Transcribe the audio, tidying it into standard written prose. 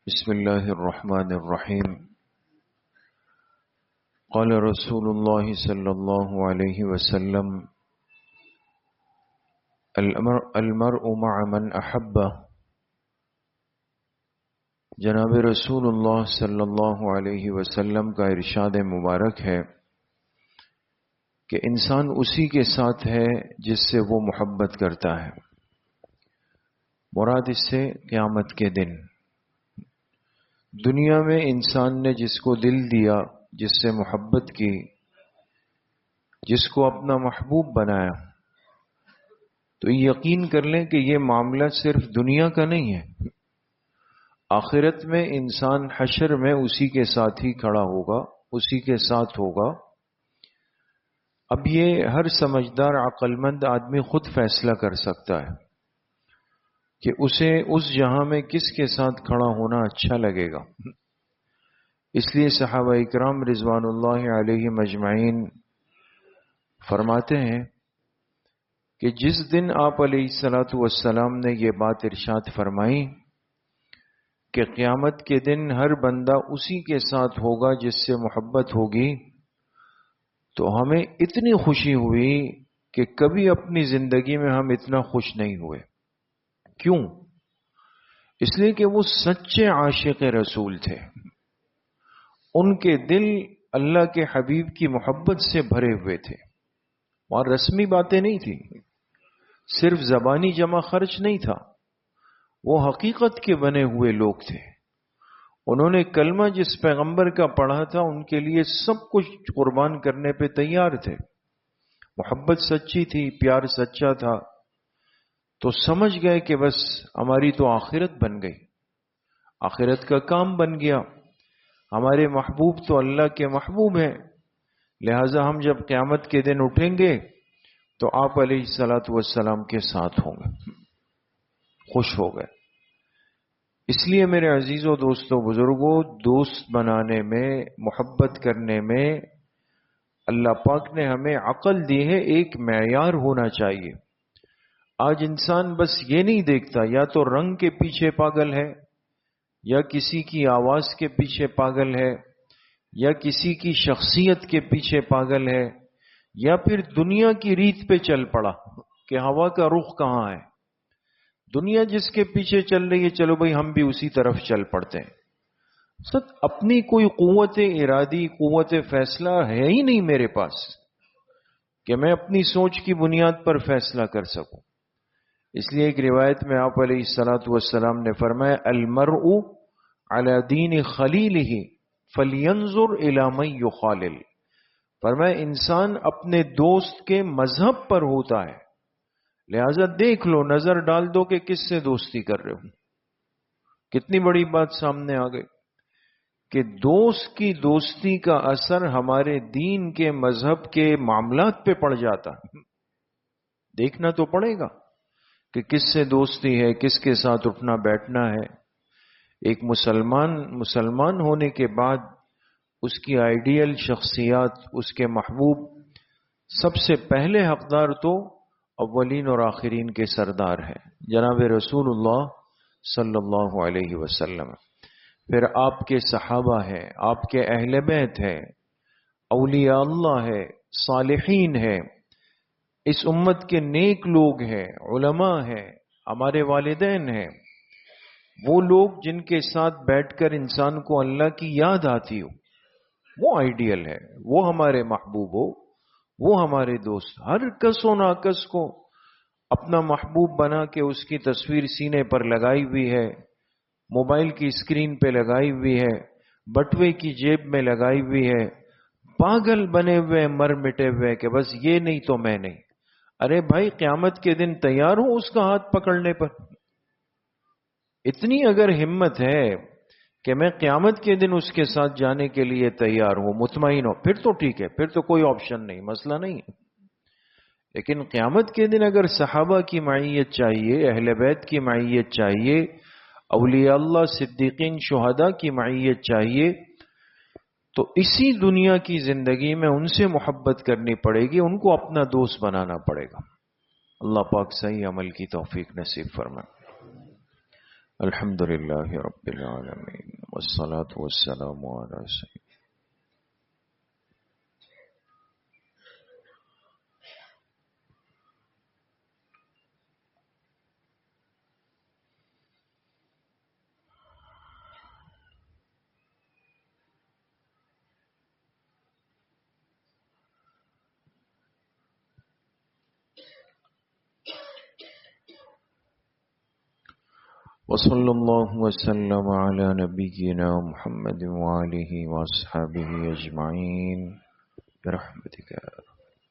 بسم الله الرحمن الرحيم. قال رسول الله صلى الله عليه وسلم: المرء مع من أحبه. جناب رسول اللہ صلی اللہ علیہ وسلم کا ارشاد مبارک ہے کہ انسان اسی کے ساتھ ہے جس سے وہ محبت کرتا ہے. مراد اس سے قیامت کے دن دنیا میں انسان نے جس کو دل دیا، جس سے محبت کی، جس کو اپنا محبوب بنایا، تو یقین کر لیں کہ یہ معاملہ صرف دنیا کا نہیں ہے. آخرت میں انسان حشر میں اسی کے ساتھ ہی کھڑا ہوگا، اسی کے ساتھ ہوگا. اب یہ ہر سمجھدار عقل مند آدمی خود فیصلہ کر سکتا ہے کہ اسے اس جہاں میں کس کے ساتھ کھڑا ہونا اچھا لگے گا. اس لیے صحابہ اکرام رضوان اللہ علیہم اجمعین فرماتے ہیں کہ جس دن آپ علیہ الصلاۃ والسلام نے یہ بات ارشاد فرمائی کہ قیامت کے دن ہر بندہ اسی کے ساتھ ہوگا جس سے محبت ہوگی، تو ہمیں اتنی خوشی ہوئی کہ کبھی اپنی زندگی میں ہم اتنا خوش نہیں ہوئے. کیوں؟ اس لیے کہ وہ سچے عاشق رسول تھے. ان کے دل اللہ کے حبیب کی محبت سے بھرے ہوئے تھے. وہاں رسمی باتیں نہیں تھی، صرف زبانی جمع خرچ نہیں تھا. وہ حقیقت کے بنے ہوئے لوگ تھے. انہوں نے کلمہ جس پیغمبر کا پڑھا تھا ان کے لیے سب کچھ قربان کرنے پہ تیار تھے. محبت سچی تھی، پیار سچا تھا. تو سمجھ گئے کہ بس ہماری تو آخرت بن گئی، آخرت کا کام بن گیا. ہمارے محبوب تو اللہ کے محبوب ہیں، لہذا ہم جب قیامت کے دن اٹھیں گے تو آپ علیہ الصلاۃ والسلام کے ساتھ ہوں گے. خوش ہو گئے. اس لیے میرے عزیزوں، دوستوں، بزرگوں، دوست بنانے میں، محبت کرنے میں اللہ پاک نے ہمیں عقل دی ہے. ایک معیار ہونا چاہیے. آج انسان بس یہ نہیں دیکھتا یا تو رنگ کے پیچھے پاگل ہے، یا کسی کی آواز کے پیچھے پاگل ہے، یا کسی کی شخصیت کے پیچھے پاگل ہے، یا پھر دنیا کی ریت پہ چل پڑا کہ ہوا کا رخ کہاں ہے. دنیا جس کے پیچھے چل رہی ہے، چلو بھائی ہم بھی اسی طرف چل پڑتے ہیں. اپنی کوئی قوت ارادی، قوت فیصلہ ہے ہی نہیں میرے پاس کہ میں اپنی سوچ کی بنیاد پر فیصلہ کر سکوں. اس لیے ایک روایت میں آپ علیہ الصلاۃ والسلام نے فرمایا: المرء علی دین خلیلہ فلینظر الی من یخالل. فرمایا انسان اپنے دوست کے مذہب پر ہوتا ہے، لہذا دیکھ لو، نظر ڈال دو کہ کس سے دوستی کر رہے ہو. کتنی بڑی بات سامنے آ گئی کہ دوست کی دوستی کا اثر ہمارے دین کے، مذہب کے معاملات پہ پڑ جاتا. دیکھنا تو پڑے گا کہ کس سے دوستی ہے، کس کے ساتھ اٹھنا بیٹھنا ہے. ایک مسلمان ہونے کے بعد اس کی آئیڈیل شخصیات، اس کے محبوب، سب سے پہلے حقدار تو اولین اور آخرین کے سردار ہے، جناب رسول اللہ صلی اللہ علیہ وسلم. پھر آپ کے صحابہ ہیں، آپ کے اہل بیت ہیں، اولیاء اللہ ہے، صالحین ہیں، اس امت کے نیک لوگ ہیں، علماء ہیں، ہمارے والدین ہیں. وہ لوگ جن کے ساتھ بیٹھ کر انسان کو اللہ کی یاد آتی ہو، وہ آئیڈیل ہے، وہ ہمارے محبوب ہو، وہ ہمارے دوست. ہر کس و ناکس کو اپنا محبوب بنا کے اس کی تصویر سینے پر لگائی ہوئی ہے، موبائل کی اسکرین پہ لگائی ہوئی ہے، بٹوے کی جیب میں لگائی ہوئی ہے. پاگل بنے ہوئے، مر مٹے ہوئے کہ بس یہ نہیں تو میں نہیں. ارے بھائی، قیامت کے دن تیار ہو اس کا ہاتھ پکڑنے پر؟ اتنی اگر ہمت ہے کہ میں قیامت کے دن اس کے ساتھ جانے کے لیے تیار ہوں، مطمئن ہو، پھر تو ٹھیک ہے، پھر تو کوئی آپشن نہیں، مسئلہ نہیں ہے. لیکن قیامت کے دن اگر صحابہ کی معیت چاہیے، اہل بیت کی معیت چاہیے، اولیاء اللہ، صدیقین، شہداء کی معیت چاہیے، تو اسی دنیا کی زندگی میں ان سے محبت کرنی پڑے گی، ان کو اپنا دوست بنانا پڑے گا. اللہ پاک صحیح عمل کی توفیق نصیب فرمائے. الحمد لله رب العالمين والصلاة والسلام على سيدنا وصلى الله وسلم على نبينا محمد وآله وأصحابه أجمعين برحمتك.